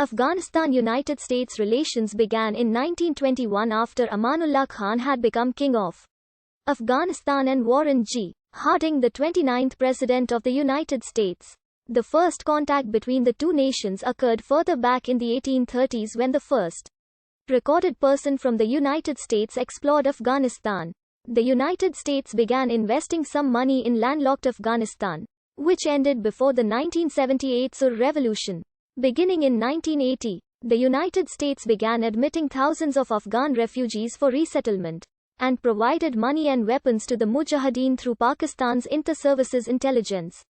Afghanistan-United States relations began in 1921 after Amanullah Khan had become king of Afghanistan and Warren G. Harding, the 29th President of the United States. The first contact between the two nations occurred further back in the 1830s when the first recorded person from the United States explored Afghanistan. The United States began investing some money in landlocked Afghanistan, which ended before the 1978 Sur Revolution. Beginning in 1980, the United States began admitting thousands of Afghan refugees for resettlement, and provided money and weapons to the Mujahideen through Pakistan's inter-services intelligence.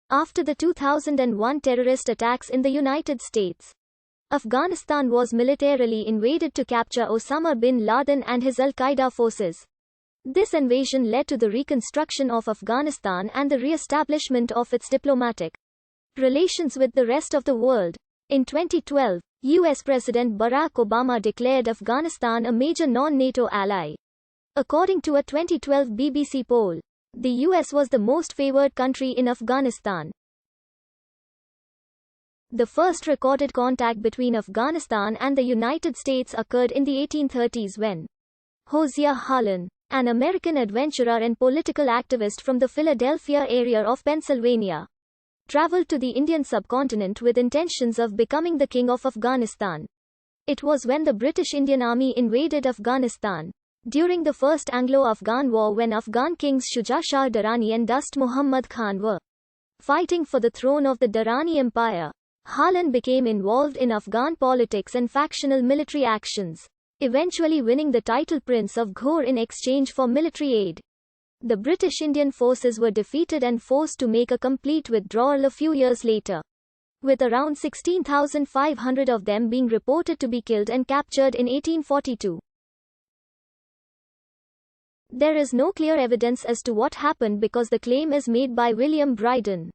After the 2001 terrorist attacks in the United States, Afghanistan was militarily invaded to capture Osama bin Laden and his Al-Qaeda forces. This invasion led to the reconstruction of Afghanistan and the re-establishment of its diplomatic relations with the rest of the world. In 2012, U.S. President Barack Obama declared Afghanistan a major non-NATO ally. According to a 2012 BBC poll, the U.S. was the most favored country in Afghanistan. The first recorded contact between Afghanistan and the United States occurred in the 1830s when Hosea Harlan, an American adventurer and political activist from the Philadelphia area of Pennsylvania, traveled to the Indian subcontinent with intentions of becoming the king of Afghanistan. It was when the British Indian Army invaded Afghanistan during the First Anglo-Afghan War, when Afghan kings Shuja Shah Durrani and Dost Muhammad Khan were fighting for the throne of the Durrani Empire. Harlan became involved in Afghan politics and factional military actions, eventually winning the title Prince of Ghor in exchange for military aid. The British Indian forces were defeated and forced to make a complete withdrawal a few years later, with around 16,500 of them being reported to be killed and captured in 1842. There is no clear evidence as to what happened because the claim is made by William Bryden,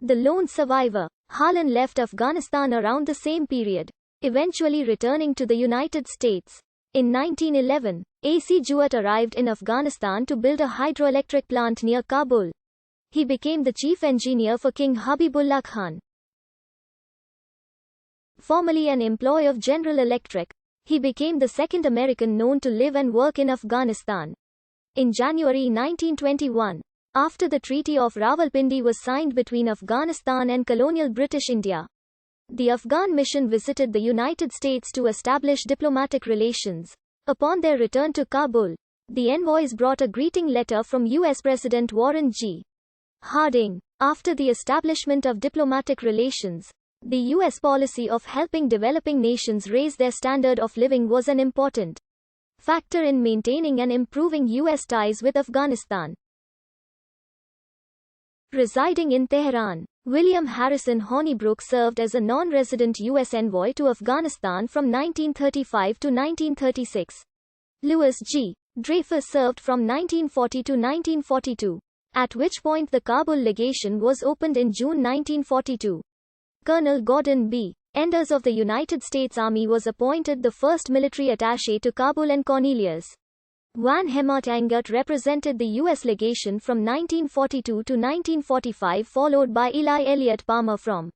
the lone survivor. Harlan left Afghanistan around the same period, eventually returning to the United States. In 1911, A.C. Jewett arrived in Afghanistan to build a hydroelectric plant near Kabul. He became the chief engineer for King Habibullah Khan. Formerly an employee of General Electric, he became the second American known to live and work in Afghanistan. In January 1921, after the Treaty of Rawalpindi was signed between Afghanistan and colonial British India, the Afghan mission visited the United States to establish diplomatic relations. Upon their return to Kabul, the envoys brought a greeting letter from U.S. President Warren G. Harding. After the establishment of diplomatic relations, the U.S. policy of helping developing nations raise their standard of living was an important factor in maintaining and improving U.S. ties with Afghanistan. Residing in Tehran, William Harrison Hornibrook served as a non-resident U.S. envoy to Afghanistan from 1935 to 1936. Louis G. Dreyfus served from 1940 to 1942, at which point the Kabul legation was opened in June 1942. Colonel Gordon B. Enders of the United States Army was appointed the first military attaché to Kabul, and Cornelius Van Hemert Engert represented the U.S. legation from 1942 to 1945, followed by Eli Elliott Palmer from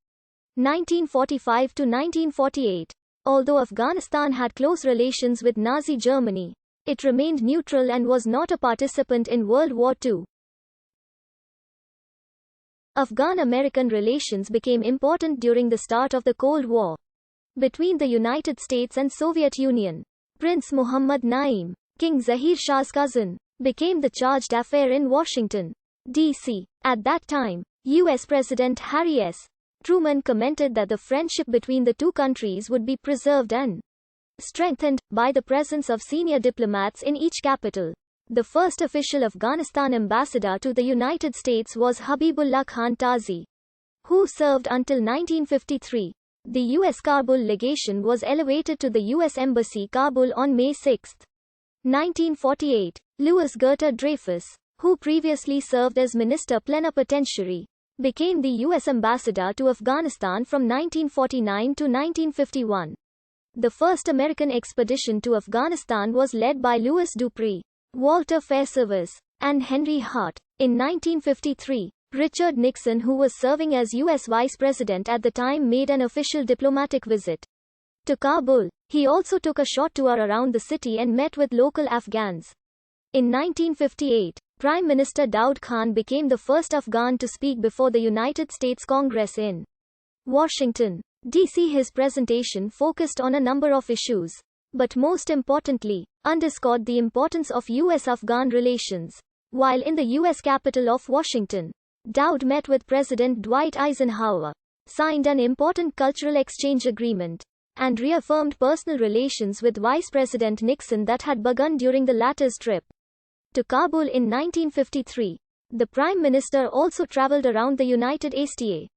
1945 to 1948. Although Afghanistan had close relations with Nazi Germany, it remained neutral and was not a participant in World War II. Afghan-American relations became important during the start of the Cold War between the United States and Soviet Union. Prince Muhammad Naim, King Zahir Shah's cousin, became the charge d'affaires in Washington, D.C. At that time, U.S. President Harry S. Truman commented that the friendship between the two countries would be preserved and strengthened by the presence of senior diplomats in each capital. The first official Afghanistan ambassador to the United States was Habibullah Khan Tazi, who served until 1953. The U.S. Kabul legation was elevated to the U.S. Embassy Kabul on May 6, 1948. Louis Gerter Dreyfus, who previously served as Minister Plenipotentiary, became the U.S. ambassador to Afghanistan from 1949 to 1951. The first American expedition to Afghanistan was led by Louis Dupree, Walter Fairservice, and Henry Hart. In 1953, Richard Nixon, who was serving as U.S. Vice President at the time, made an official diplomatic visit to Kabul. He also took a short tour around the city and met with local Afghans. In 1958, Prime Minister Daud Khan became the first Afghan to speak before the United States Congress in Washington, D.C. His presentation focused on a number of issues, but most importantly, underscored the importance of U.S.-Afghan relations. While in the U.S. capital of Washington, Daud met with President Dwight Eisenhower, signed an important cultural exchange agreement, and reaffirmed personal relations with Vice President Nixon that had begun during the latter's trip to Kabul in 1953. The Prime Minister also traveled around the United States,